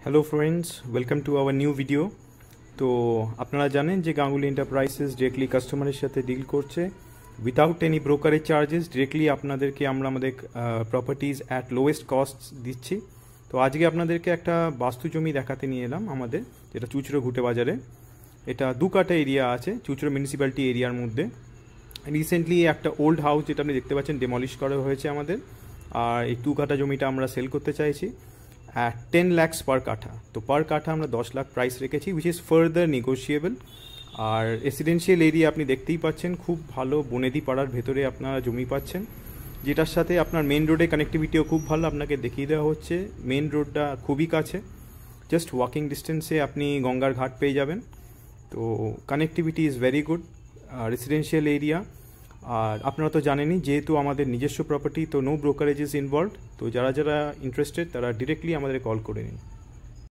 Hello friends, welcome to our new video. তো আপনারা জানেন যে গাঙ্গুলি এন্টারপ্রাইজেস ডিরেক্টলি কাস্টমারের সাথে ডিল করছে without any brokerage charges. Directly আপনাদেরকে আমরা আমাদের প্রপার্টিজ অ্যাট লোয়েস্ট কস্ট দিচ্ছি। তো আজকে আপনাদেরকে একটা বাস্তু জমি দেখাতে নিয়ে এলাম আমাদের, যেটা চুচড়ো ঘুটে বাজারে। এটা 2 কাঠা এরিয়া আছে চুচড়ো মিউনিসিপ্যালিটি এরিয়ার মধ্যে। রিসেন্টলি একটা ওল্ড হাউস যেটা আপনি দেখতে পাচ্ছেন ডেমলিশ করা হয়েছে আমাদের, আর এই 2 কাঠা জমিটা আমরা সেল করতে চাইছি at 10 lakhs per কাঠা। তো পার কাঠা আমরা 10 লাখ প্রাইস রেখেছি, উইচ ইজ ফার্দার নেগোশিয়েবল। আর রেসিডেন্সিয়াল এরিয়া আপনি দেখতেই পাচ্ছেন, খুব ভালো বনেদি পাড়ার ভেতরে আপনারা জমি পাচ্ছেন, যেটার সাথে আপনার মেন রোডে কানেক্টিভিটিও খুব ভালো। আপনাকে দেখিয়ে দেওয়া হচ্ছে মেন রোডটা খুবই কাছে, জাস্ট ওয়াকিং ডিস্টেন্সে আপনি গঙ্গার ঘাট পেয়ে যাবেন। তো connectivity is very good, residential area. আর আপনারা তো জানেনই, যেহেতু আমাদের নিজস্ব প্রপার্টি, তো নো ব্রোকারেজেস ইনভলভড। তো যারা যারা ইন্টারেস্টেড তারা ডিরেক্টলি আমাদের কল করে নিন।